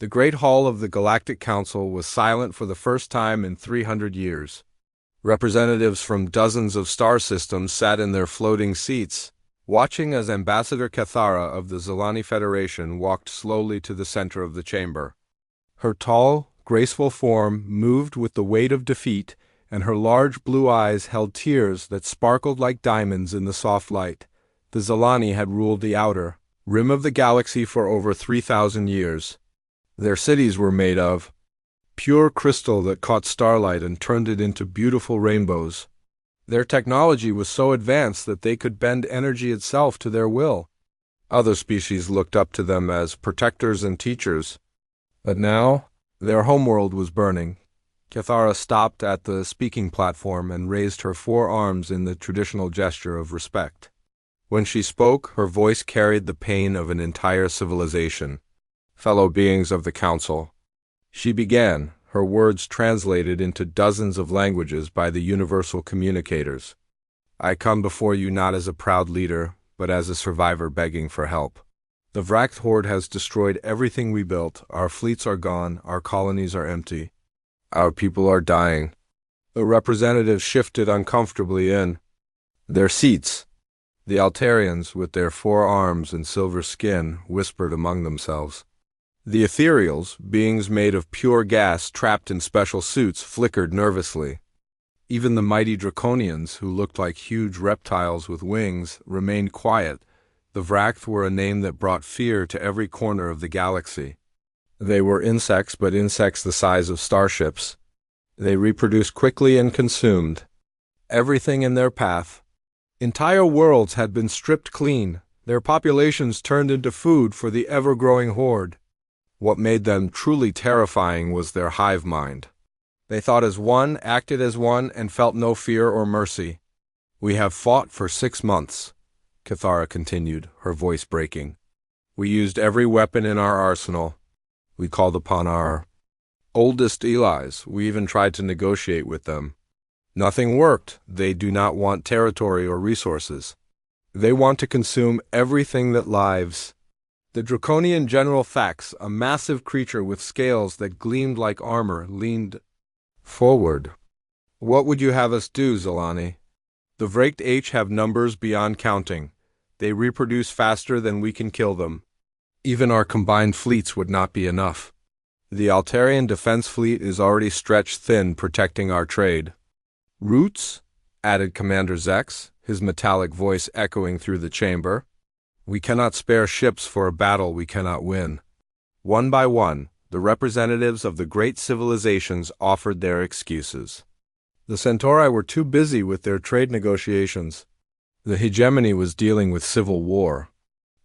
The Great Hall of the Galactic Council was silent for the first time in 300 years. Representatives from dozens of star systems sat in their floating seats, watching as Ambassador Cathara of the Zilani Federation walked slowly to the center of the chamber. Her tall, graceful form moved with the weight of defeat, and her large blue eyes held tears that sparkled like diamonds in the soft light. The Zilani had ruled the outer rim of the galaxy for over 3,000 years. Their cities were made of pure crystal that caught starlight and turned it into beautiful rainbows. Their technology was so advanced that they could bend energy itself to their will. Other species looked up to them as protectors and teachers. But now, their homeworld was burning. Cathara stopped at the speaking platform and raised her 4 arms in the traditional gesture of respect. When she spoke, her voice carried the pain of an entire civilization. Fellow beings of the Council, she began, her words translated into dozens of languages by the universal communicators. I come before you not as a proud leader, but as a survivor begging for help. The Vract Horde has destroyed everything we built. Our fleets are gone, our colonies are empty. Our people are dying. The representatives shifted uncomfortably in their seats. The Altarians, with their 4 arms and silver skin, whispered among themselves. The ethereals, beings made of pure gas trapped in special suits, flickered nervously. Even the mighty draconians, who looked like huge reptiles with wings, remained quiet. The Vract were a name that brought fear to every corner of the galaxy. They were insects, but insects the size of starships. They reproduced quickly and consumed everything in their path. Entire worlds had been stripped clean, their populations turned into food for the ever-growing horde. What made them truly terrifying was their hive mind. They thought as one, acted as one, and felt no fear or mercy. We have fought for 6 months, Cathara continued, her voice breaking. We used every weapon in our arsenal. We called upon our oldest Elis. We even tried to negotiate with them. Nothing worked. They do not want territory or resources. They want to consume everything that lives. The draconian General Fax, a massive creature with scales that gleamed like armor, leaned forward. What would you have us do, Zilani? The Vract H have numbers beyond counting. They reproduce faster than we can kill them. Even our combined fleets would not be enough. The Altarian defense fleet is already stretched thin, protecting our trade. Roots, added Commander Zex, his metallic voice echoing through the chamber. We cannot spare ships for a battle we cannot win. One by one, the representatives of the great civilizations offered their excuses. The Centauri were too busy with their trade negotiations. The hegemony was dealing with civil war.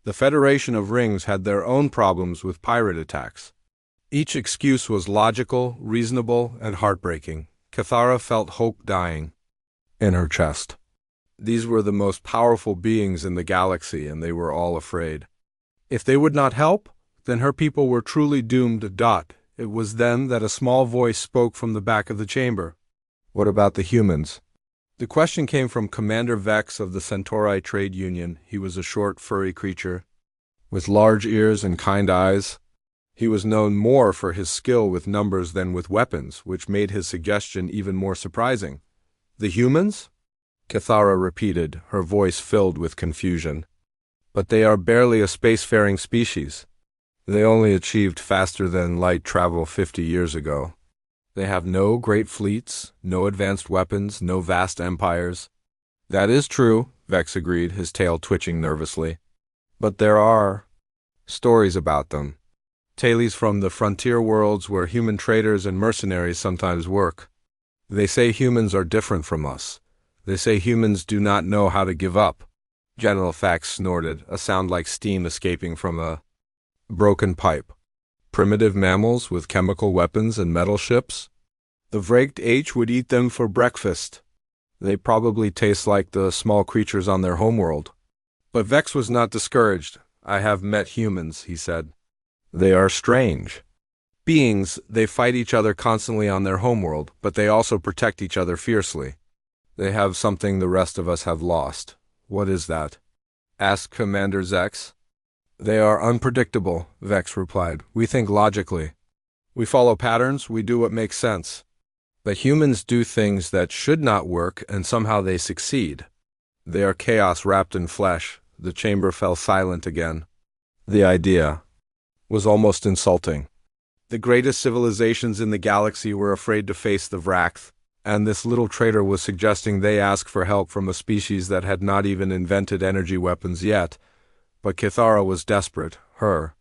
The Federation of Rings had their own problems with pirate attacks. Each excuse was logical, reasonable, and heartbreaking. Cathara felt hope dying in her chest. These were the most powerful beings in the galaxy, and they were all afraid. If they would not help, then her people were truly doomed. It was then that a small voice spoke from the back of the chamber. What about the humans? The question came from Commander Vex of the Centauri Trade Union. He was a short, furry creature with large ears and kind eyes. He was known more for his skill with numbers than with weapons, which made his suggestion even more surprising. The humans? Cathara repeated, her voice filled with confusion. But they are barely a spacefaring species. They only achieved faster-than-light travel 50 years ago. They have no great fleets, no advanced weapons, no vast empires. That is true, Vex agreed, his tail twitching nervously. But there are stories about them. Tales from the frontier worlds where human traders and mercenaries sometimes work. They say humans are different from us. They say humans do not know how to give up. General Fax snorted, a sound like steam escaping from a broken pipe. Primitive mammals with chemical weapons and metal ships? The Vract H would eat them for breakfast. They probably taste like the small creatures on their homeworld. But Vex was not discouraged. I have met humans, he said. They are strange beings. They fight each other constantly on their homeworld, but they also protect each other fiercely. They have something the rest of us have lost. What is that? Asked Commander Zex. They are unpredictable, Vex replied. We think logically. We follow patterns, we do what makes sense. But humans do things that should not work, and somehow they succeed. They are chaos wrapped in flesh. The chamber fell silent again. The idea was almost insulting. The greatest civilizations in the galaxy were afraid to face the Vraxth, and this little traitor was suggesting they ask for help from a species that had not even invented energy weapons yet. But Kithara was desperate. Her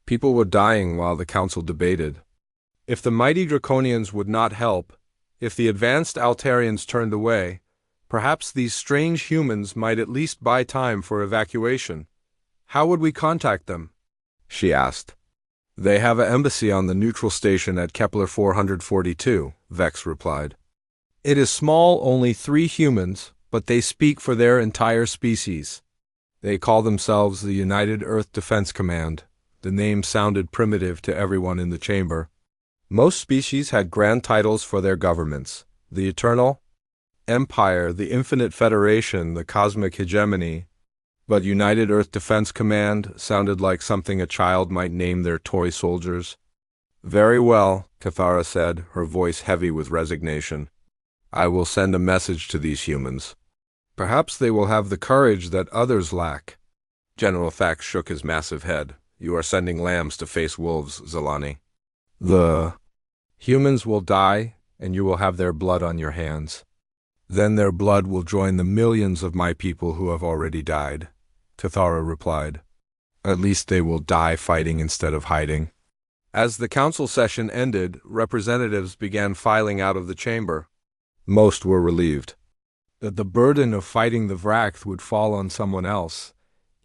people were dying while the council debated. If the mighty Draconians would not help, if the advanced Altarians turned away, perhaps these strange humans might at least buy time for evacuation. How would we contact them? She asked. They have an embassy on the neutral station at Kepler 442, Vex replied. It is small, only 3 humans, but they speak for their entire species. They call themselves the United Earth Defense Command. The name sounded primitive to everyone in the chamber. Most species had grand titles for their governments. The Eternal Empire, the Infinite Federation, the Cosmic Hegemony. But United Earth Defense Command sounded like something a child might name their toy soldiers. Very well, Kithara said, her voice heavy with resignation. I will send a message to these humans. Perhaps they will have the courage that others lack. General Thax shook his massive head. You are sending lambs to face wolves, Zelani. The humans will die, and you will have their blood on your hands. Then their blood will join the millions of my people who have already died, Kithara replied. At least they will die fighting instead of hiding. As the council session ended, representatives began filing out of the chamber. Most were relieved that the burden of fighting the Vraxth would fall on someone else,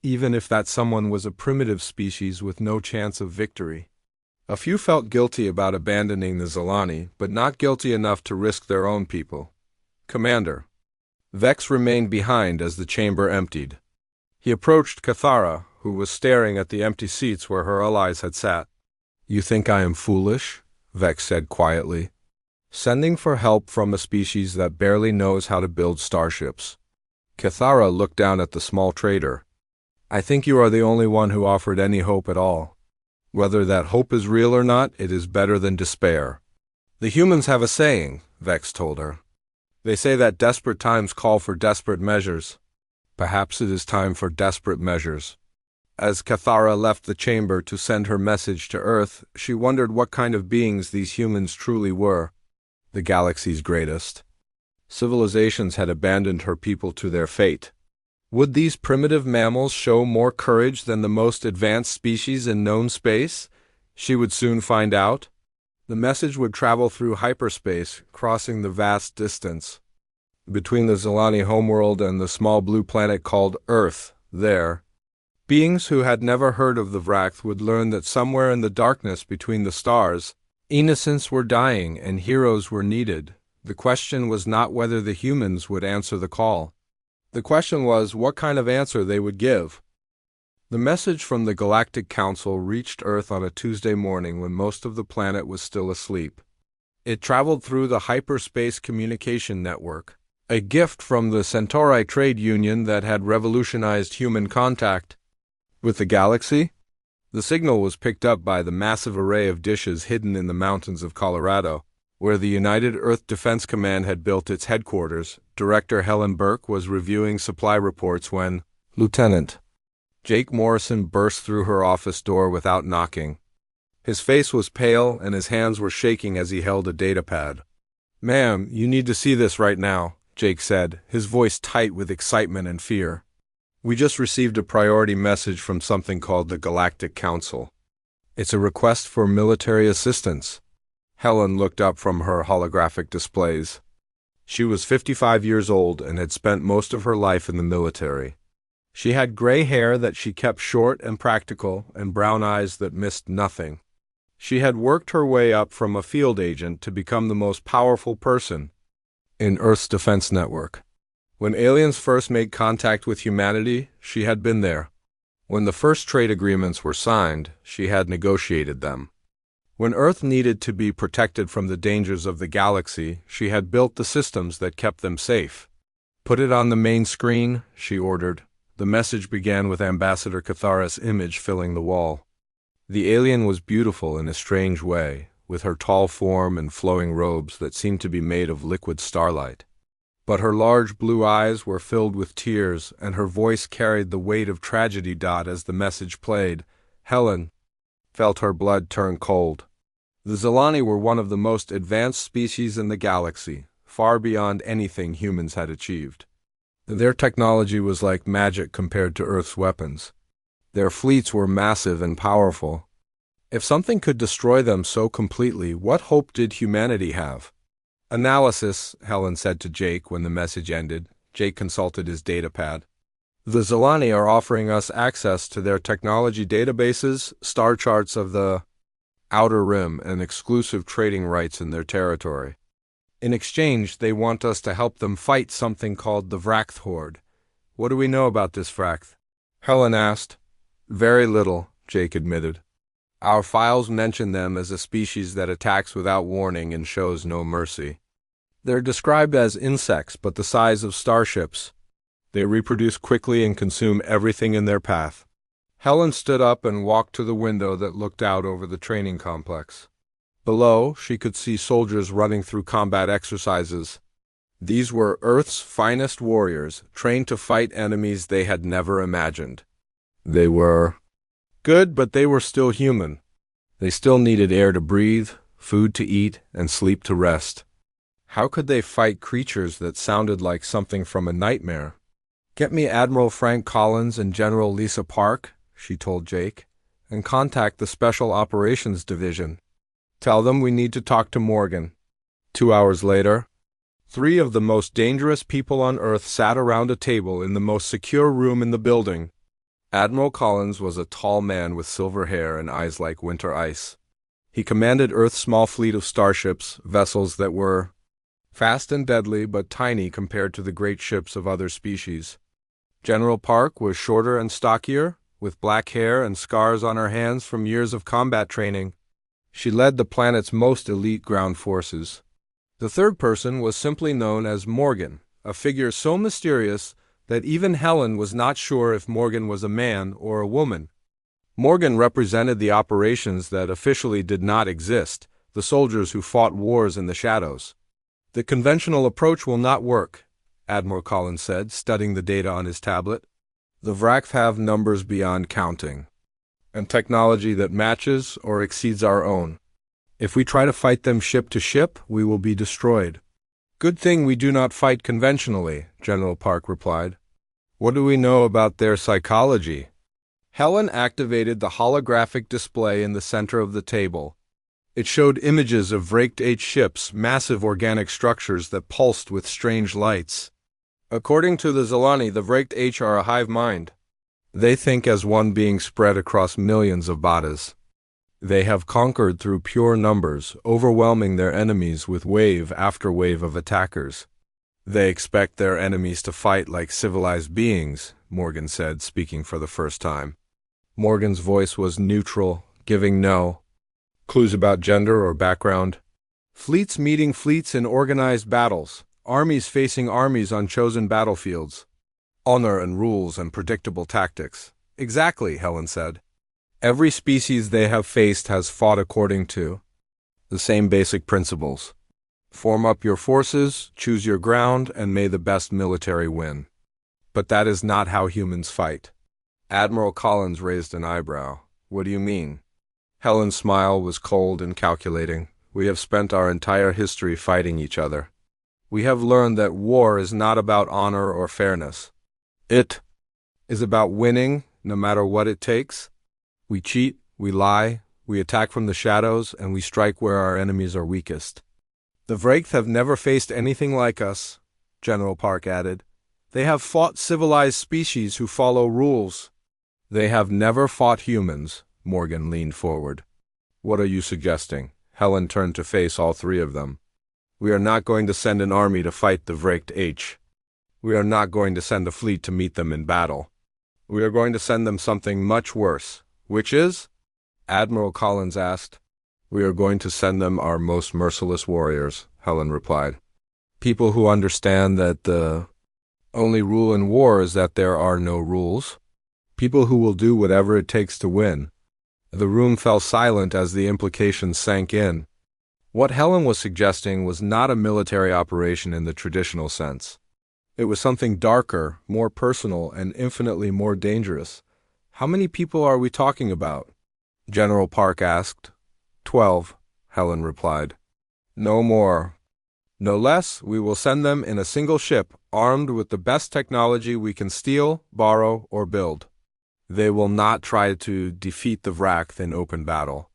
even if that someone was a primitive species with no chance of victory. A few felt guilty about abandoning the Zelani, but not guilty enough to risk their own people. Commander. Vex remained behind as the chamber emptied. He approached Kithara, who was staring at the empty seats where her allies had sat. You think I am foolish? Vex said quietly. Sending for help from a species that barely knows how to build starships. Kithara looked down at the small trader. I think you are the only one who offered any hope at all. Whether that hope is real or not, it is better than despair. The humans have a saying, Vex told her. They say that desperate times call for desperate measures. Perhaps it is time for desperate measures. As Kithara left the chamber to send her message to Earth, she wondered what kind of beings these humans truly were. The galaxy's greatest. Civilizations had abandoned her people to their fate. Would these primitive mammals show more courage than the most advanced species in known space? She would soon find out. The message would travel through hyperspace, crossing the vast distance. Between the Zelani homeworld and the small blue planet called Earth, there, beings who had never heard of the Vraxth would learn that somewhere in the darkness between the stars, innocents were dying and heroes were needed. The question was not whether the humans would answer the call. The question was what kind of answer they would give. The message from the Galactic Council reached Earth on a Tuesday morning when most of the planet was still asleep. It traveled through the hyperspace communication network, a gift from the Centauri Trade Union that had revolutionized human contact with the galaxy. The signal was picked up by the massive array of dishes hidden in the mountains of Colorado, where the United Earth Defense Command had built its headquarters. Director Helen Burke was reviewing supply reports when Lieutenant Jake Morrison burst through her office door without knocking. His face was pale and his hands were shaking as he held a datapad. Ma'am, you need to see this right now, Jake said, his voice tight with excitement and fear. We just received a priority message from something called the Galactic Council. It's a request for military assistance. Helen looked up from her holographic displays. She was 55 years old and had spent most of her life in the military. She had gray hair that she kept short and practical and brown eyes that missed nothing. She had worked her way up from a field agent to become the most powerful person in Earth's defense network. When aliens first made contact with humanity, she had been there. When the first trade agreements were signed, she had negotiated them. When Earth needed to be protected from the dangers of the galaxy, she had built the systems that kept them safe. Put it on the main screen, she ordered. The message began with Ambassador Cathara's image filling the wall. The alien was beautiful in a strange way, with her tall form and flowing robes that seemed to be made of liquid starlight. But her large blue eyes were filled with tears, and her voice carried the weight of tragedy. As the message played, Helen felt her blood turn cold. The Zilani were one of the most advanced species in the galaxy, far beyond anything humans had achieved. Their technology was like magic compared to Earth's weapons. Their fleets were massive and powerful. If something could destroy them so completely, what hope did humanity have? Analysis, Helen said to Jake when the message ended. Jake consulted his datapad. The Zilani are offering us access to their technology databases, star charts of the Outer Rim, and exclusive trading rights in their territory. In exchange, they want us to help them fight something called the Vract Horde. What do we know about this Vract? Helen asked. Very little, Jake admitted. Our files mention them as a species that attacks without warning and shows no mercy. They're described as insects, but the size of starships. They reproduce quickly and consume everything in their path. Helen stood up and walked to the window that looked out over the training complex. Below, she could see soldiers running through combat exercises. These were Earth's finest warriors, trained to fight enemies they had never imagined. They were good, but they were still human. They still needed air to breathe, food to eat, and sleep to rest. How could they fight creatures that sounded like something from a nightmare? Get me Admiral Frank Collins and General Lisa Park, she told Jake, and contact the Special Operations Division. Tell them we need to talk to Morgan. 2 hours later, 3 of the most dangerous people on Earth sat around a table in the most secure room in the building. Admiral Collins was a tall man with silver hair and eyes like winter ice. He commanded Earth's small fleet of starships, vessels that were fast and deadly but tiny compared to the great ships of other species. General Park was shorter and stockier, with black hair and scars on her hands from years of combat training. She led the planet's most elite ground forces. The third person was simply known as Morgan, a figure so mysterious that even Helen was not sure if Morgan was a man or a woman. Morgan represented the operations that officially did not exist, the soldiers who fought wars in the shadows. The conventional approach will not work, Admiral Collins said, studying the data on his tablet. The Vract have numbers beyond counting, and technology that matches or exceeds our own. If we try to fight them ship to ship, we will be destroyed. Good thing we do not fight conventionally, General Park replied. What do we know about their psychology? Helen activated the holographic display in the center of the table. It showed images of Vract H ships, massive organic structures that pulsed with strange lights. According to the Zilani, the Vract H are a hive mind. They think as one being spread across millions of bodies. They have conquered through pure numbers, overwhelming their enemies with wave after wave of attackers. They expect their enemies to fight like civilized beings, Morgan said, speaking for the first time. Morgan's voice was neutral, giving no clues about gender or background. Fleets meeting fleets in organized battles, armies facing armies on chosen battlefields. Honor and rules and predictable tactics. Exactly, Helen said. Every species they have faced has fought according to the same basic principles. Form up your forces, choose your ground, and may the best military win. But that is not how humans fight. Admiral Collins raised an eyebrow. What do you mean? Helen's smile was cold and calculating. We have spent our entire history fighting each other. We have learned that war is not about honor or fairness. It is about winning, no matter what it takes. We cheat, we lie, we attack from the shadows, and we strike where our enemies are weakest. The Vract have never faced anything like us, General Park added. They have fought civilized species who follow rules. They have never fought humans, Morgan leaned forward. What are you suggesting? Helen turned to face all 3 of them. We are not going to send an army to fight the Vract H. We are not going to send a fleet to meet them in battle. We are going to send them something much worse. Which is? Admiral Collins asked. We are going to send them our most merciless warriors, Helen replied. People who understand that the Only rule in war is that there are no rules. People who will do whatever it takes to win. The room fell silent as the implications sank in. What Helen was suggesting was not a military operation in the traditional sense. It was something darker, more personal, and infinitely more dangerous. How many people are we talking about? General Park asked. 12, Helen replied. No more. No less, we will send them in a single ship, armed with the best technology we can steal, borrow, or build. They will not try to defeat the Vract in open battle.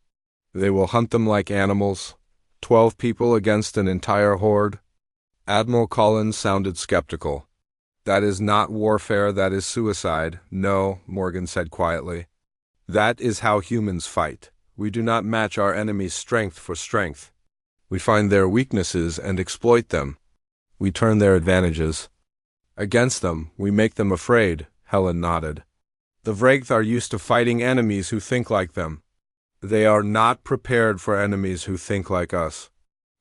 They will hunt them like animals, 12 people against an entire horde. Admiral Collins sounded skeptical. That is not warfare, that is suicide. No, Morgan said quietly. That is how humans fight. We do not match our enemy's strength for strength. We find their weaknesses and exploit them. We turn their advantages against them. We make them afraid, Helen nodded. The Vract are used to fighting enemies who think like them. They are not prepared for enemies who think like us.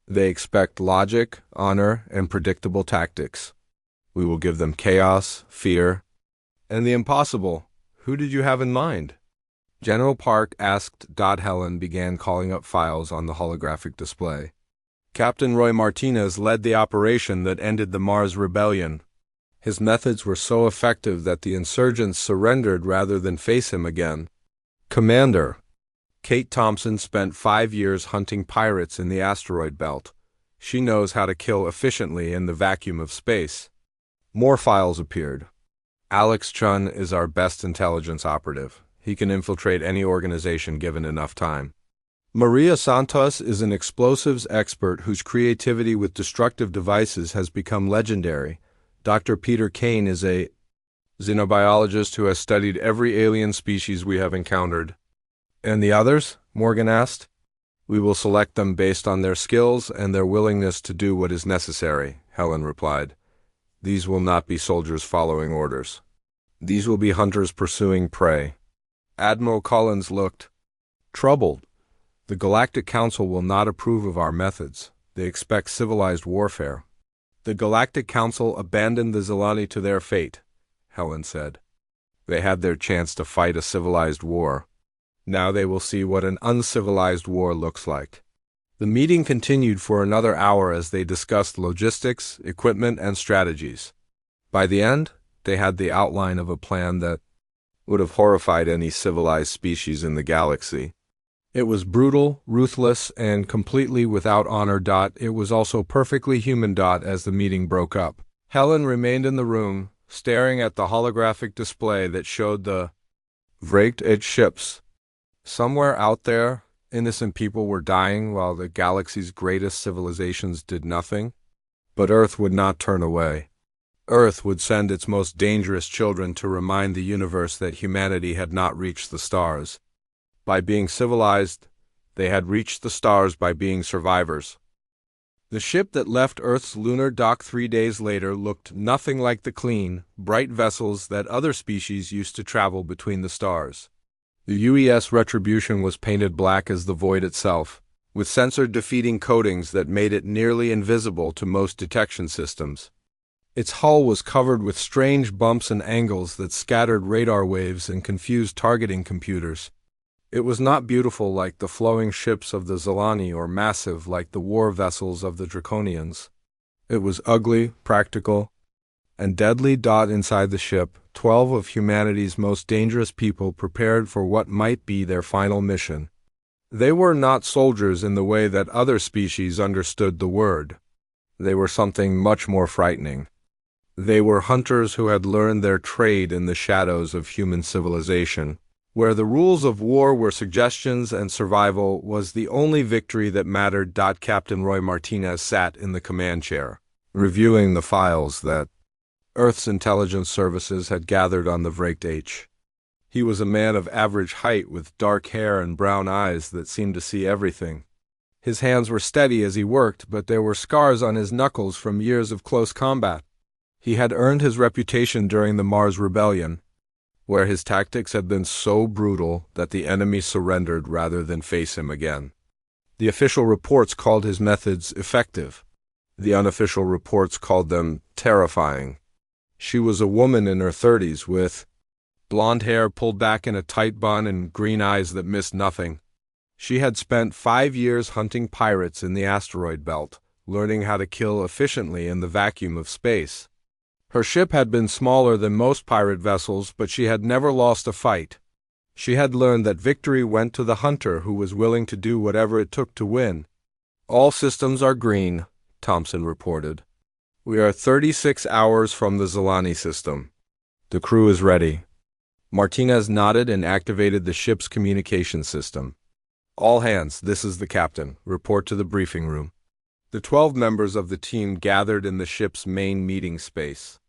They expect logic, honor, and predictable tactics. We will give them chaos, fear, and the impossible. Who did you have in mind? General Park asked. Helen began calling up files on the holographic display. Captain Roy Martinez led the operation that ended the Mars Rebellion. His methods were so effective that the insurgents surrendered rather than face him again. Commander, Kate Thompson spent 5 years hunting pirates in the asteroid belt. She knows how to kill efficiently in the vacuum of space. More files appeared. Alex Chun is our best intelligence operative. He can infiltrate any organization given enough time. Maria Santos is an explosives expert whose creativity with destructive devices has become legendary. Dr. Peter Kane is a xenobiologist who has studied every alien species we have encountered. And the others? Morgan asked. We will select them based on their skills and their willingness to do what is necessary, Helen replied. These will not be soldiers following orders. These will be hunters pursuing prey. Admiral Collins looked troubled. The Galactic Council will not approve of our methods. They expect civilized warfare. The Galactic Council abandoned the Zelani to their fate, Helen said. They had their chance to fight a civilized war. Now they will see what an uncivilized war looks like. The meeting continued for another hour as they discussed logistics, equipment, and strategies. By the end, they had the outline of a plan that would have horrified any civilized species in the galaxy. It was brutal, ruthless, and completely without honor. It was also perfectly human. As the meeting broke up, Helen remained in the room, staring at the holographic display that showed the Vract ships. Somewhere out there, innocent people were dying while the galaxy's greatest civilizations did nothing. But Earth would not turn away. Earth would send its most dangerous children to remind the universe that humanity had not reached the stars. By being civilized, they had reached the stars by being survivors. The ship that left Earth's lunar dock 3 days later looked nothing like the clean, bright vessels that other species used to travel between the stars. The UES Retribution was painted black as the void itself, with sensor-defeating coatings that made it nearly invisible to most detection systems. Its hull was covered with strange bumps and angles that scattered radar waves and confused targeting computers. It was not beautiful like the flowing ships of the Zelani or massive like the war vessels of the Draconians. It was ugly, practical, and deadly. Inside the ship, 12 of humanity's most dangerous people prepared for what might be their final mission. They were not soldiers in the way that other species understood the word. They were something much more frightening. They were hunters who had learned their trade in the shadows of human civilization. Where the rules of war were suggestions and survival was the only victory that mattered. Captain Roy Martinez sat in the command chair, reviewing the files that Earth's intelligence services had gathered on the Vract. He was a man of average height with dark hair and brown eyes that seemed to see everything. His hands were steady as he worked, but there were scars on his knuckles from years of close combat. He had earned his reputation during the Mars Rebellion, where his tactics had been so brutal that the enemy surrendered rather than face him again. The official reports called his methods effective. The unofficial reports called them terrifying. She was a woman in her 30s with blonde hair pulled back in a tight bun and green eyes that missed nothing. She had spent 5 years hunting pirates in the asteroid belt, learning how to kill efficiently in the vacuum of space. Her ship had been smaller than most pirate vessels, but she had never lost a fight. She had learned that victory went to the hunter who was willing to do whatever it took to win. "All systems are green," Thompson reported. "We are 36 hours from the Zelani system. The crew is ready." Martinez nodded and activated the ship's communication system. "All hands, this is the captain. Report to the briefing room." The 12 members of the team gathered in the ship's main meeting space.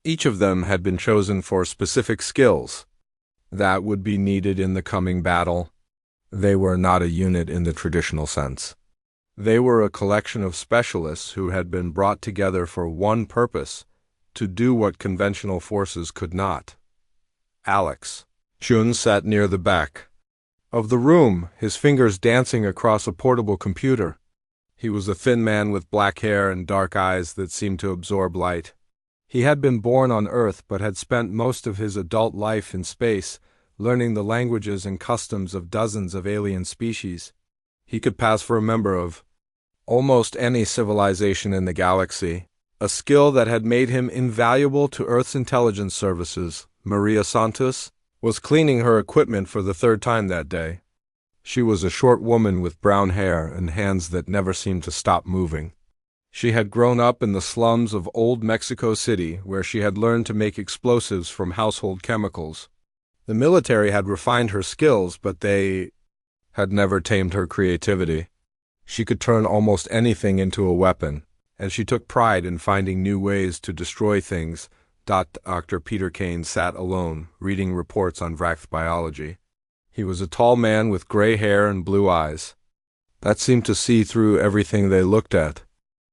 Each of them had been chosen for specific skills that would be needed in the coming battle. They were not a unit in the traditional sense. They were a collection of specialists who had been brought together for one purpose: to do what conventional forces could not. Alex Chun sat near the back of the room, his fingers dancing across a portable computer. He was a thin man with black hair and dark eyes that seemed to absorb light. He had been born on Earth but had spent most of his adult life in space, learning the languages and customs of dozens of alien species. He could pass for a member of almost any civilization in the galaxy, a skill that had made him invaluable to Earth's intelligence services. Maria Santos was cleaning her equipment for the 3rd time that day. She was a short woman with brown hair and hands that never seemed to stop moving. She had grown up in the slums of old Mexico City, where she had learned to make explosives from household chemicals. The military had refined her skills, but they had never tamed her creativity. She could turn almost anything into a weapon, and she took pride in finding new ways to destroy things. Dr. Peter Kane sat alone, reading reports on Vrax biology. He was a tall man with gray hair and blue eyes that seemed to see through everything they looked at.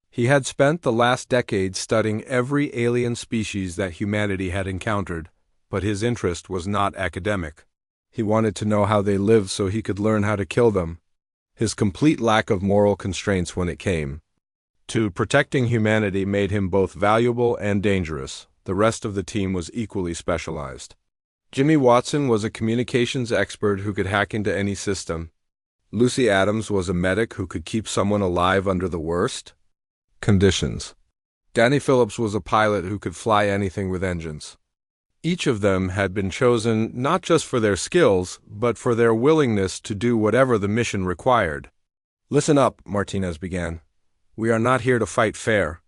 He had spent the last decade studying every alien species that humanity had encountered, but his interest was not academic. He wanted to know how they lived so he could learn how to kill them. His complete lack of moral constraints when it came to protecting humanity made him both valuable and dangerous. The rest of the team was equally specialized. Jimmy Watson was a communications expert who could hack into any system. Lucy Adams was a medic who could keep someone alive under the worst conditions. Danny Phillips was a pilot who could fly anything with engines. Each of them had been chosen not just for their skills, but for their willingness to do whatever the mission required. "Listen up," Martinez began. "We are not here to fight fair.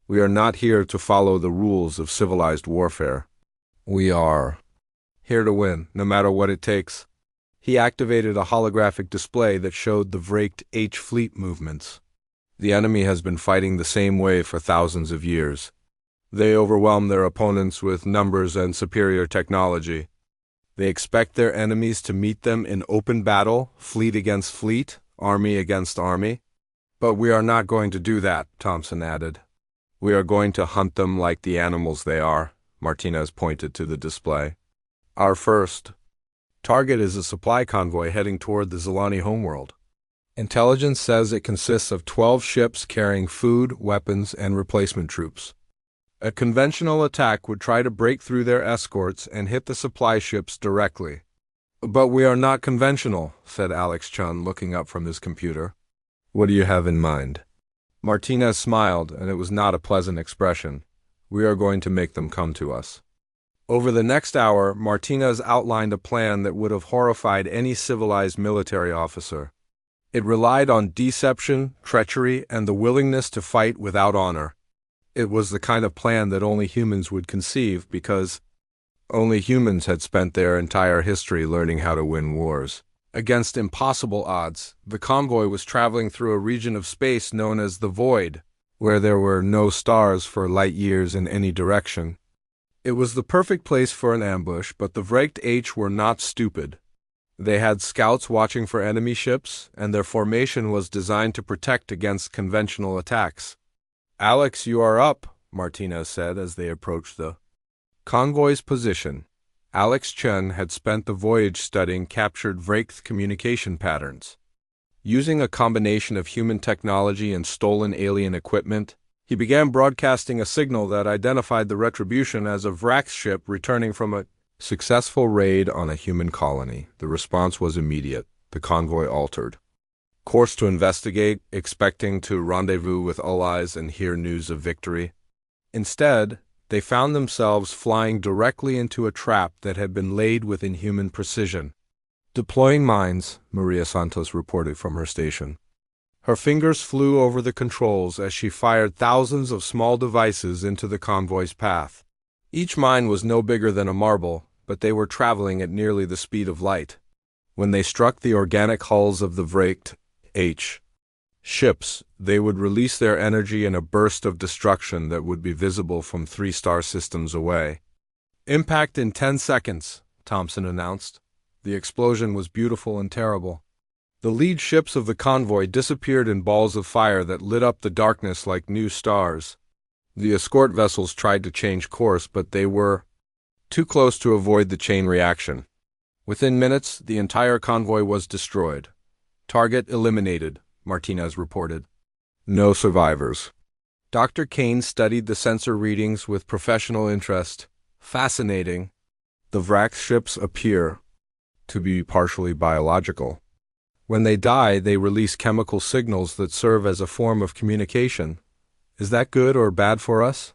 We are not here to follow the rules of civilized warfare. We are here to win, no matter what it takes." He activated a holographic display that showed the Vraked H fleet movements. The enemy has been fighting the same way for thousands of years. They overwhelm their opponents with numbers and superior technology. They expect their enemies to meet them in open battle, fleet against fleet, army against army. But we are not going to do that, Thompson added. We are going to hunt them like the animals they are. Martinez pointed to the display. Our first target is a supply convoy heading toward the Zelani homeworld. Intelligence says it consists of 12 ships carrying food, weapons, and replacement troops. A conventional attack would try to break through their escorts and hit the supply ships directly. But we are not conventional, said Alex Chun, looking up from his computer. What do you have in mind? Martinez smiled, and it was not a pleasant expression. We are going to make them come to us. Over the next hour, Martinez outlined a plan that would have horrified any civilized military officer. It relied on deception, treachery, and the willingness to fight without honor. It was the kind of plan that only humans would conceive because only humans had spent their entire history learning how to win wars. Against impossible odds, the convoy was traveling through a region of space known as the Void, where there were no stars for light years in any direction. It was the perfect place for an ambush, but the Vraked H were not stupid. They had scouts watching for enemy ships, and their formation was designed to protect against conventional attacks. Alex, you are up, Martinez said as they approached the convoy's position. Alex Chun had spent the voyage studying captured Vraked communication patterns. Using a combination of human technology and stolen alien equipment, He began broadcasting a signal that identified the Retribution as a Vrax ship returning from a successful raid on a human colony. The response was immediate. The convoy altered course to investigate, expecting to rendezvous with allies and hear news of victory. Instead, they found themselves flying directly into a trap that had been laid with inhuman precision. Deploying mines, Maria Santos reported from her station. Her fingers flew over the controls as she fired thousands of small devices into the convoy's path. Each mine was no bigger than a marble, but they were traveling at nearly the speed of light. When they struck the organic hulls of the Vraked H ships, they would release their energy in a burst of destruction that would be visible from 3 star systems away. Impact in 10 seconds, Thompson announced. The explosion was beautiful and terrible. The lead ships of the convoy disappeared in balls of fire that lit up the darkness like new stars. The escort vessels tried to change course, but they were too close to avoid the chain reaction. Within minutes, the entire convoy was destroyed. Target eliminated, Martinez reported. No survivors. Dr. Kane studied the sensor readings with professional interest. Fascinating. The Vrax ships appear to be partially biological. When they die, they release chemical signals that serve as a form of communication. Is that good or bad for us?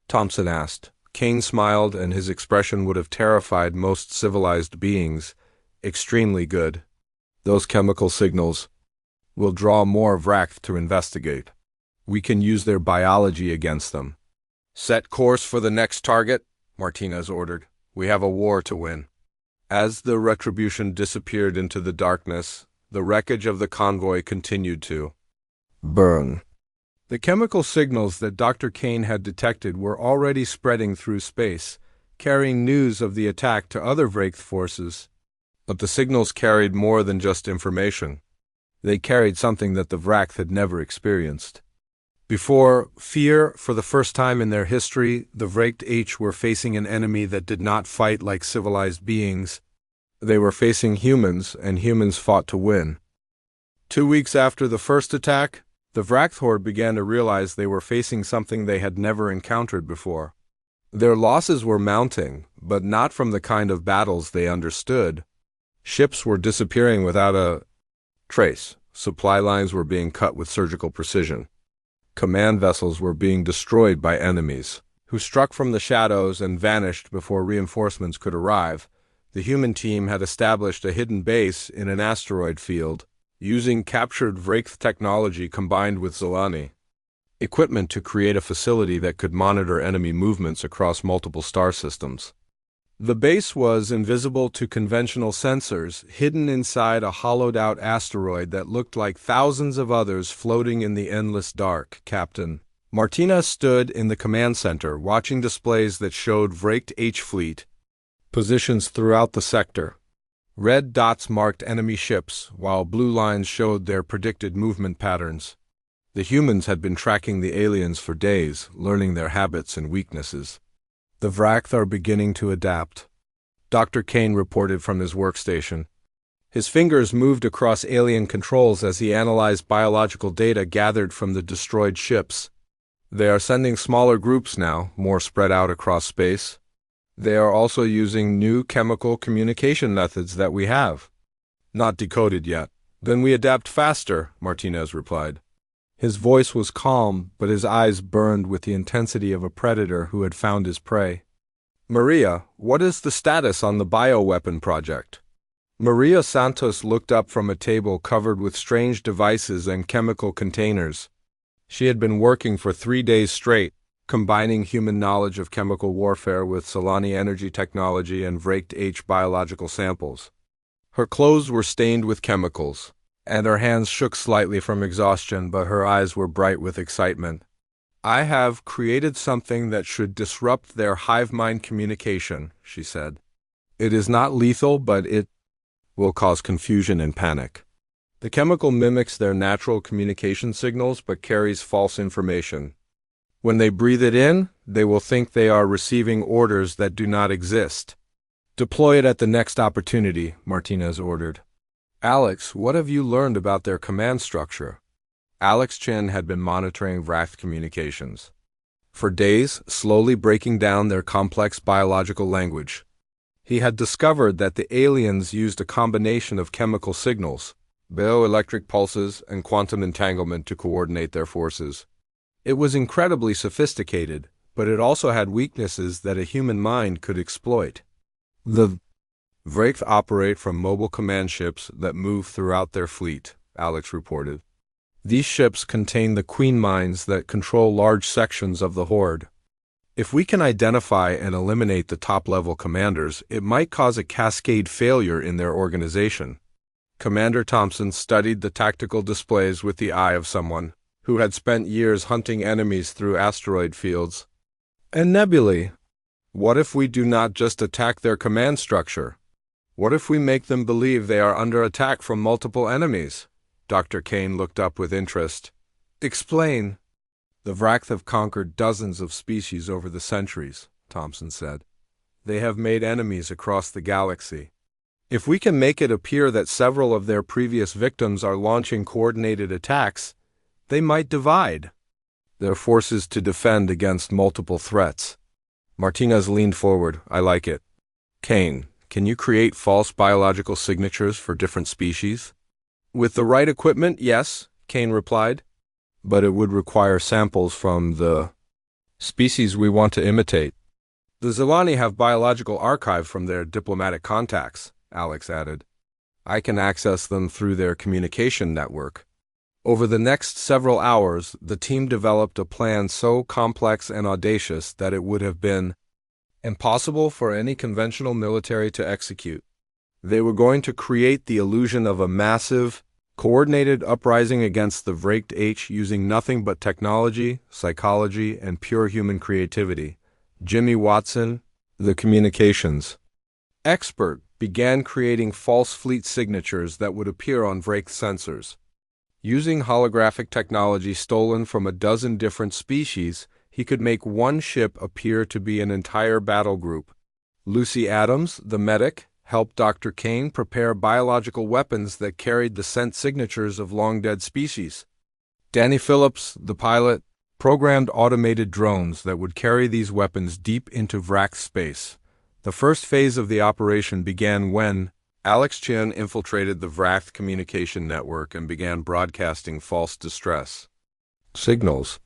Thompson asked. Kane smiled, and his expression would have terrified most civilized beings. Extremely good. Those chemical signals will draw more Vrax to investigate. We can use their biology against them. Set course for the next target, Martinez ordered. We have a war to win. As the Retribution disappeared into the darkness, the wreckage of the convoy continued to burn. The chemical signals that Dr. Kane had detected were already spreading through space, carrying news of the attack to other Vrax forces. But the signals carried more than just information. They carried something that the Vrax had never experienced. Before fear, for the first time in their history, the Vraked H were facing an enemy that did not fight like civilized beings. They were facing humans, and humans fought to win. 2 weeks after the first attack, the Vrax horde began to realize they were facing something they had never encountered before. Their losses were mounting, but not from the kind of battles they understood. Ships were disappearing without a trace. Supply lines were being cut with surgical precision. Command vessels were being destroyed by enemies, who struck from the shadows and vanished before reinforcements could arrive. The human team had established a hidden base in an asteroid field, using captured Vrax technology combined with Zolani equipment to create a facility that could monitor enemy movements across multiple star systems. The base was invisible to conventional sensors, hidden inside a hollowed-out asteroid that looked like thousands of others floating in the endless dark. Captain Martinez stood in the command center, watching displays that showed Vraked H fleet positions throughout the sector. Red dots marked enemy ships, while blue lines showed their predicted movement patterns. The humans had been tracking the aliens for days, learning their habits and weaknesses. The Vrax are beginning to adapt, Dr. Kane reported from his workstation. His fingers moved across alien controls as he analyzed biological data gathered from the destroyed ships. They are sending smaller groups now, more spread out across space. They are also using new chemical communication methods that we have not decoded yet. Then we adapt faster, Martinez replied. His voice was calm, but his eyes burned with the intensity of a predator who had found his prey. Maria, what is the status on the bioweapon project? Maria Santos looked up from a table covered with strange devices and chemical containers. She had been working for 3 days straight, combining human knowledge of chemical warfare with Solani energy technology and Vraked H biological samples. Her clothes were stained with chemicals, and her hands shook slightly from exhaustion, but her eyes were bright with excitement. I have created something that should disrupt their hive mind communication, she said. It is not lethal, but it will cause confusion and panic. The chemical mimics their natural communication signals but carries false information. When they breathe it in, they will think they are receiving orders that do not exist. Deploy it at the next opportunity, Martinez ordered. Alex, what have you learned about their command structure? Alex Chen had been monitoring Vrath communications for days, slowly breaking down their complex biological language. He had discovered that the aliens used a combination of chemical signals, bioelectric pulses, and quantum entanglement to coordinate their forces. It was incredibly sophisticated, but it also had weaknesses that a human mind could exploit. The Vrath operate from mobile command ships that move throughout their fleet, Alex reported. These ships contain the queen minds that control large sections of the Horde. If we can identify and eliminate the top-level commanders, it might cause a cascade failure in their organization. Commander Thompson studied the tactical displays with the eye of someone who had spent years hunting enemies through asteroid fields and nebulae. What if we do not just attack their command structure? What if we make them believe they are under attack from multiple enemies? Dr. Kane looked up with interest. Explain. The Vrath have conquered dozens of species over the centuries, Thompson said. They have made enemies across the galaxy. If we can make it appear that several of their previous victims are launching coordinated attacks, they might divide their forces to defend against multiple threats. Martinez leaned forward. I like it. Kane, can you create false biological signatures for different species? With the right equipment, yes, Kane replied. But it would require samples from the species we want to imitate. The Zilani have biological archive from their diplomatic contacts, Alex added. I can access them through their communication network. Over the next several hours, the team developed a plan so complex and audacious that it would have been impossible for any conventional military to execute. They were going to create the illusion of a massive, coordinated uprising against the Vrath H using nothing but technology, psychology, and pure human creativity. Jimmy Watson, the communications expert, began creating false fleet signatures that would appear on Vrath sensors. Using holographic technology stolen from a dozen different species, he could make one ship appear to be an entire battle group. Lucy Adams, the medic, helped Dr. Kane prepare biological weapons that carried the scent signatures of long-dead species. Danny Phillips, the pilot, programmed automated drones that would carry these weapons deep into Vrath space. The first phase of the operation began when Alex Chen infiltrated the Vrath communication network and began broadcasting false distress signals.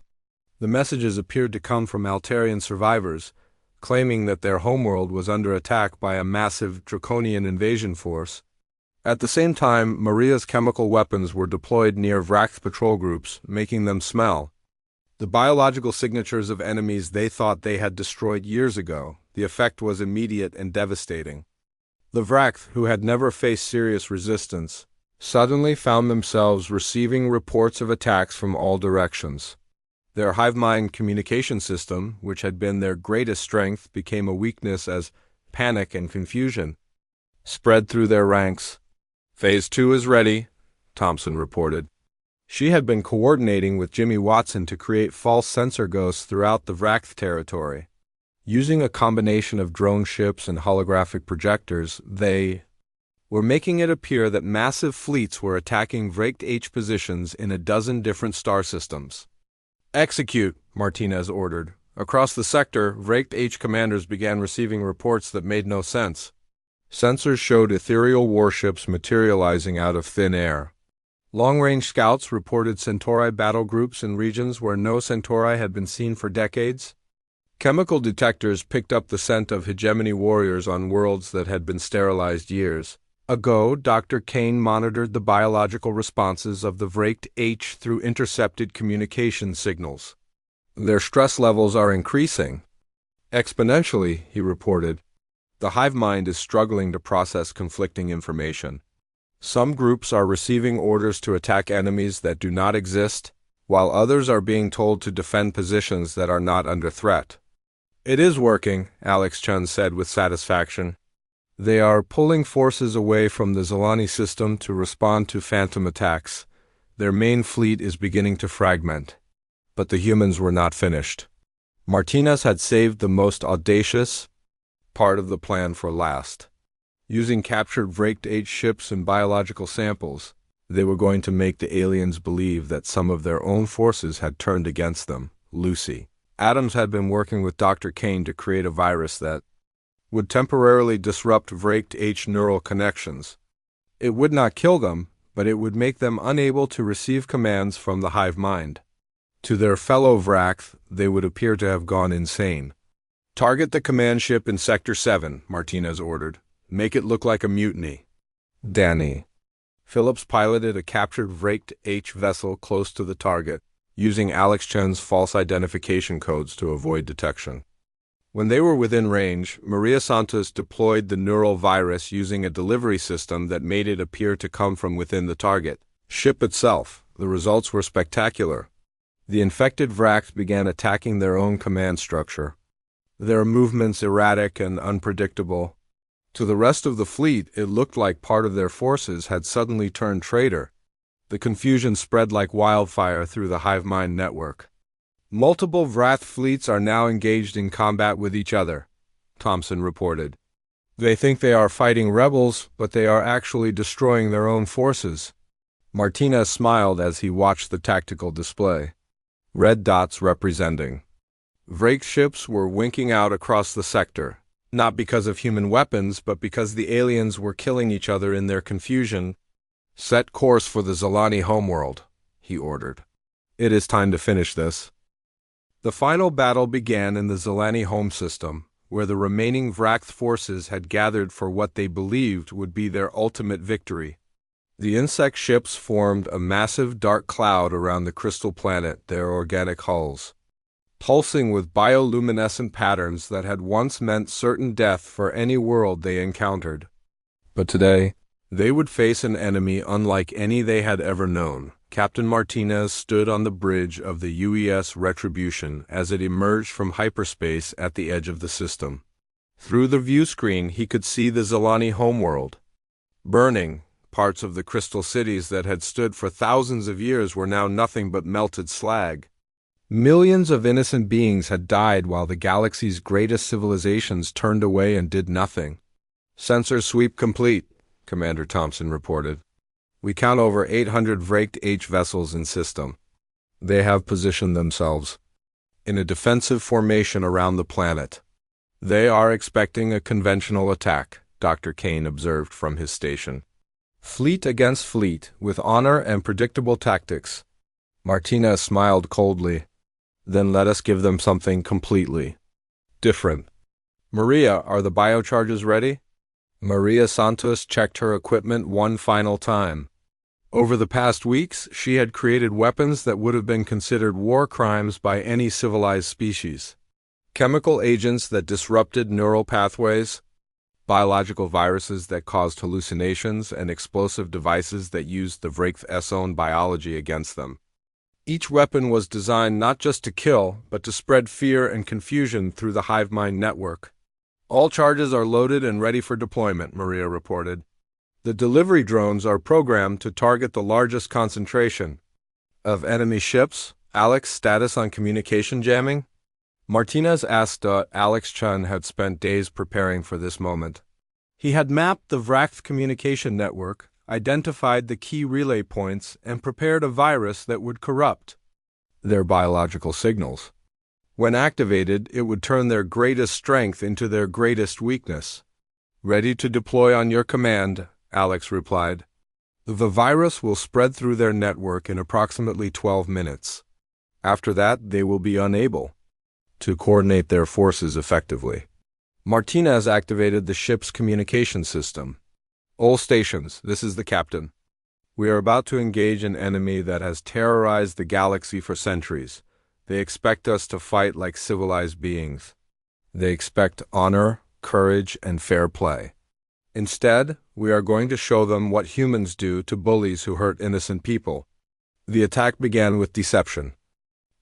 The messages appeared to come from Altarian survivors, claiming that their homeworld was under attack by a massive draconian invasion force. At the same time, Maria's chemical weapons were deployed near Vrath patrol groups, making them smell the biological signatures of enemies they thought they had destroyed years ago. The effect was immediate and devastating. The Vrath, who had never faced serious resistance, suddenly found themselves receiving reports of attacks from all directions. Their hive mind communication system, which had been their greatest strength, became a weakness as panic and confusion spread through their ranks. Phase 2 is ready, Thompson reported. She had been coordinating with Jimmy Watson to create false sensor ghosts throughout the Vrath territory. Using a combination of drone ships and holographic projectors, they were making it appear that massive fleets were attacking Vrath H positions in a dozen different star systems. Execute, Martinez ordered. Across the sector, Vrath H commanders began receiving reports that made no sense. Sensors showed ethereal warships materializing out of thin air. Long-range scouts reported Centauri battle groups in regions where no Centauri had been seen for decades. Chemical detectors picked up the scent of hegemony warriors on worlds that had been sterilized years ago. Dr. Kane monitored the biological responses of the Vrath H through intercepted communication signals. Their stress levels are increasing exponentially, he reported. The hive mind is struggling to process conflicting information. Some groups are receiving orders to attack enemies that do not exist, while others are being told to defend positions that are not under threat. It is working, Alex Chen said with satisfaction. They are pulling forces away from the Zilani system to respond to phantom attacks. Their main fleet is beginning to fragment. But the humans were not finished. Martinez had saved the most audacious part of the plan for last. Using captured Vrath H ships and biological samples, They were going to make the aliens believe that some of their own forces had turned against them. Lucy. Adams had been working with Dr. Kane to create a virus that would temporarily disrupt Vraked H neural connections. It would not kill them, but it would make them unable to receive commands from the hive mind. To their fellow Vrakth, they would appear to have gone insane. "Target the command ship in Sector 7, Martinez ordered. Make it look like a mutiny." Danny. Phillips piloted a captured Vraked H vessel close to the target, using Alex Chen's false identification codes to avoid detection. When they were within range, Maria Santos deployed the neural virus using a delivery system that made it appear to come from within the target ship itself. The results were spectacular. The infected Vrakth began attacking their own command structure, their movements erratic and unpredictable. To the rest of the fleet, it looked like part of their forces had suddenly turned traitor. The confusion spread like wildfire through the hive mind network. "Multiple Vrath fleets are now engaged in combat with each other," Thompson reported. "They think they are fighting rebels, but they are actually destroying their own forces." Martinez smiled as he watched the tactical display. Red dots representing Vrake ships were winking out across the sector, not because of human weapons, but because the aliens were killing each other in their confusion. "Set course for the Zalani homeworld," he ordered. "It is time to finish this." The final battle began in the Zalani home system, where the remaining Vrakth forces had gathered for what they believed would be their ultimate victory. The insect ships formed a massive dark cloud around the crystal planet, their organic hulls pulsing with bioluminescent patterns that had once meant certain death for any world they encountered. But today, they would face an enemy unlike any they had ever known. Captain Martinez stood on the bridge of the UES Retribution as it emerged from hyperspace at the edge of the system. Through the view screen, he could see the Zalani homeworld. Burning, parts of the crystal cities that had stood for thousands of years were now nothing but melted slag. Millions of innocent beings had died while the galaxy's greatest civilizations turned away and did nothing. "Sensor sweep complete," Commander Thompson reported. "We count over 800 Vraked H vessels in system. They have positioned themselves in a defensive formation around the planet. They are expecting a conventional attack," Dr. Kane observed from his station. "Fleet against fleet, with honor and predictable tactics." Martinez smiled coldly. "Then let us give them something completely different." "Maria, are the biocharges ready?" Maria Santos checked her equipment one final time. Over the past weeks, she had created weapons that would have been considered war crimes by any civilized species. Chemical agents that disrupted neural pathways, biological viruses that caused hallucinations, and explosive devices that used the Vrakth's own biology against them. Each weapon was designed not just to kill, but to spread fear and confusion through the hive mind network. "All charges are loaded and ready for deployment," Maria reported. "The delivery drones are programmed to target the largest concentration of enemy ships." "Alex, status on communication jamming?" Martinez asked. Alex Chen had spent days preparing for this moment. He had mapped the Vrakth communication network, identified the key relay points, and prepared a virus that would corrupt their biological signals. When activated, it would turn their greatest strength into their greatest weakness. "Ready to deploy on your command," Alex replied. "The virus will spread through their network in approximately 12 minutes. After that, they will be unable to coordinate their forces effectively." Martinez activated the ship's communication system. "All stations, this is the captain. We are about to engage an enemy that has terrorized the galaxy for centuries. They expect us to fight like civilized beings. They expect honor, courage, and fair play. Instead, we are going to show them what humans do to bullies who hurt innocent people." The attack began with deception.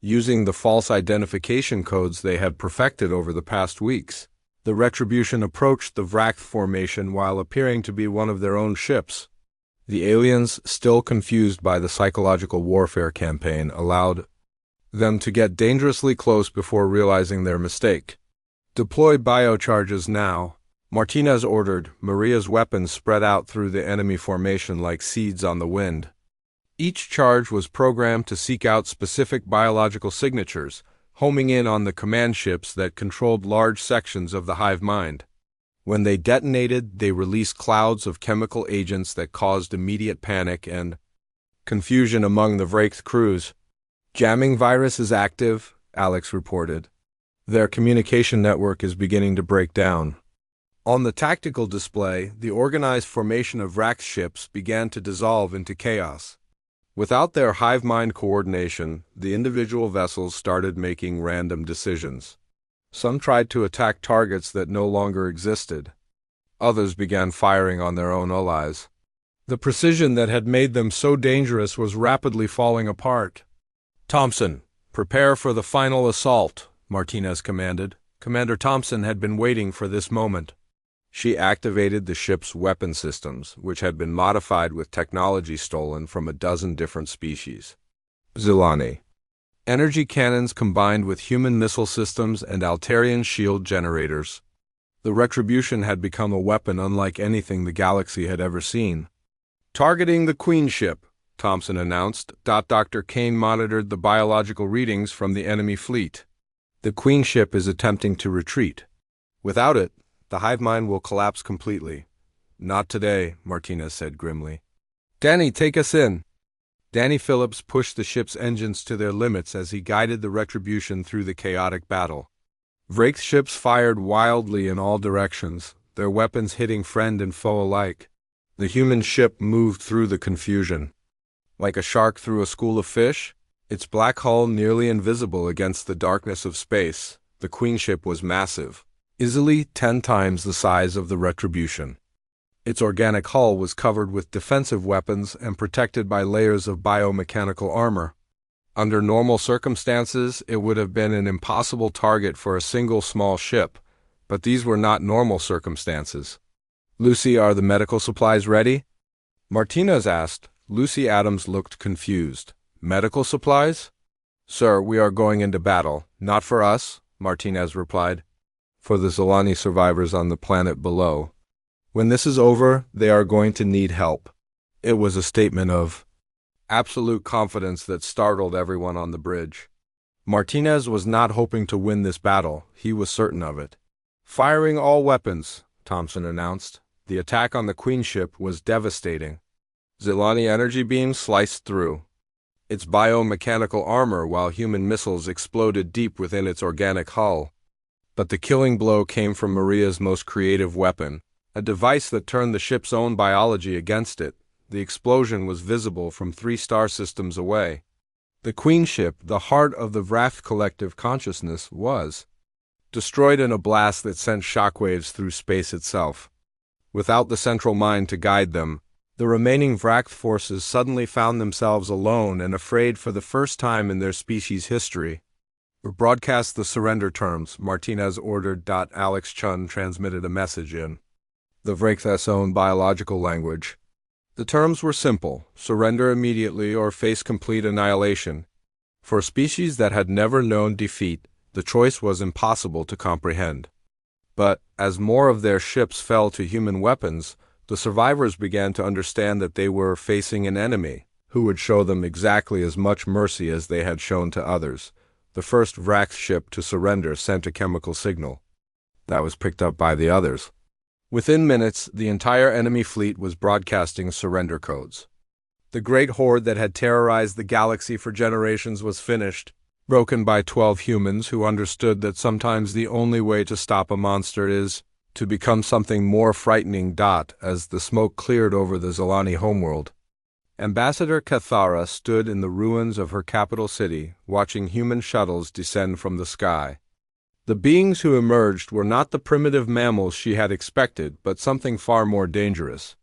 Using the false identification codes they had perfected over the past weeks, the Retribution approached the Vrakth formation while appearing to be one of their own ships. The aliens, still confused by the psychological warfare campaign, allowed them to get dangerously close before realizing their mistake. "Deploy biocharges now," Martinez ordered. Maria's weapons spread out through the enemy formation like seeds on the wind. Each charge was programmed to seek out specific biological signatures, homing in on the command ships that controlled large sections of the hive mind. When they detonated, they released clouds of chemical agents that caused immediate panic and confusion among the Wraith crews. "Jamming virus is active," Alex reported. "Their communication network is beginning to break down." On the tactical display, the organized formation of Wraith ships began to dissolve into chaos. Without their hive mind coordination, the individual vessels started making random decisions. Some tried to attack targets that no longer existed. Others began firing on their own allies. The precision that had made them so dangerous was rapidly falling apart. "Thompson, prepare for the final assault," Martinez commanded. Commander Thompson had been waiting for this moment. She activated the ship's weapon systems, which had been modified with technology stolen from a dozen different species. Zilani. Energy cannons combined with human missile systems and Altarian shield generators. The Retribution had become a weapon unlike anything the galaxy had ever seen. "Targeting the Queen ship," Thompson announced. Dr. Kane monitored the biological readings from the enemy fleet. "The Queen ship is attempting to retreat. Without it, the hive mind will collapse completely." "Not today," Martinez said grimly. "Danny, take us in." Danny Phillips pushed the ship's engines to their limits as he guided the Retribution through the chaotic battle. Wraith ships fired wildly in all directions, their weapons hitting friend and foe alike. The human ship moved through the confusion. Like a shark through a school of fish, its black hull nearly invisible against the darkness of space, the Queen ship was massive, easily 10 times the size of the Retribution. Its organic hull was covered with defensive weapons and protected by layers of biomechanical armor. Under normal circumstances, it would have been an impossible target for a single small ship, but these were not normal circumstances. "Lucy, are the medical supplies ready?" Martinez asked. Lucy Adams looked confused. "Medical supplies?" "Sir, we are going into battle. Not for us," Martinez replied. "For the Zilani survivors on the planet below. When this is over, they are going to need help." It was a statement of absolute confidence that startled everyone on the bridge. Martinez was not hoping to win this battle. He was certain of it. "Firing all weapons," Thompson announced. The attack on the Queen ship was devastating. Zilani energy beams sliced through its biomechanical armor while human missiles exploded deep within its organic hull. But the killing blow came from Maria's most creative weapon, a device that turned the ship's own biology against it. The explosion was visible from 3 star systems away. The Queen ship, the heart of the Wrath collective consciousness, was destroyed in a blast that sent shockwaves through space itself. Without the central mind to guide them, the remaining Wrath forces suddenly found themselves alone and afraid for the first time in their species' history. "Broadcast the surrender terms," Martinez ordered. Alex Chun transmitted a message in the Wraith's own biological language. The terms were simple: surrender immediately or face complete annihilation. For a species that had never known defeat, the choice was impossible to comprehend. But, as more of their ships fell to human weapons, the survivors began to understand that they were facing an enemy who would show them exactly as much mercy as they had shown to others. The first Wraith ship to surrender sent a chemical signal that was picked up by the others. Within minutes, the entire enemy fleet was broadcasting surrender codes. The great horde that had terrorized the galaxy for generations was finished, broken by 12 humans who understood that sometimes the only way to stop a monster is to become something more frightening. As the smoke cleared over the Zilani homeworld, Ambassador Cathara stood in the ruins of her capital city, watching human shuttles descend from the sky. The beings who emerged were not the primitive mammals she had expected, but something far more dangerous.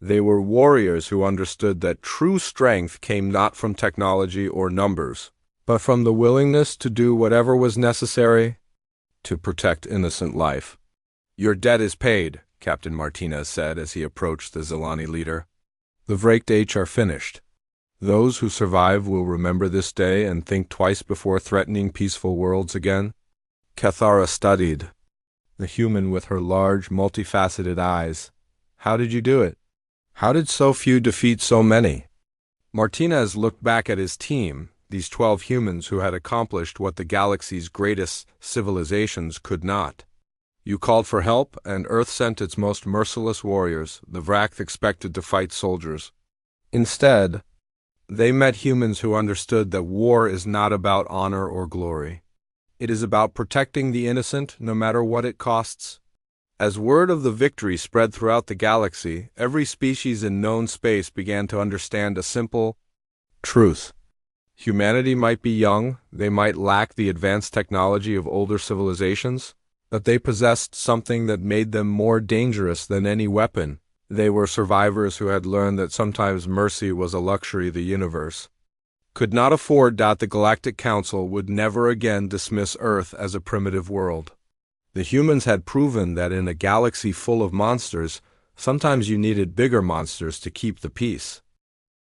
They were warriors who understood that true strength came not from technology or numbers, but from the willingness to do whatever was necessary to protect innocent life. "Your debt is paid," Captain Martinez said as he approached the Zilani leader. "The Wraith are finished. Those who survive will remember this day and think twice before threatening peaceful worlds again." Cathara studied the human with her large, multifaceted eyes. "How did you do it? How did so few defeat so many?" Martinez looked back at his team, these 12 humans who had accomplished what the galaxy's greatest civilizations could not. You called for help, and Earth sent its most merciless warriors, the Vrath expected to fight soldiers. Instead, they met humans who understood that war is not about honor or glory. It is about protecting the innocent, no matter what it costs. As word of the victory spread throughout the galaxy, every species in known space began to understand a simple truth. Humanity might be young, they might lack the advanced technology of older civilizations, but they possessed something that made them more dangerous than any weapon. They were survivors who had learned that sometimes mercy was a luxury the universe could not afford. The Galactic Council would never again dismiss Earth as a primitive world. The humans had proven that in a galaxy full of monsters, sometimes you needed bigger monsters to keep the peace.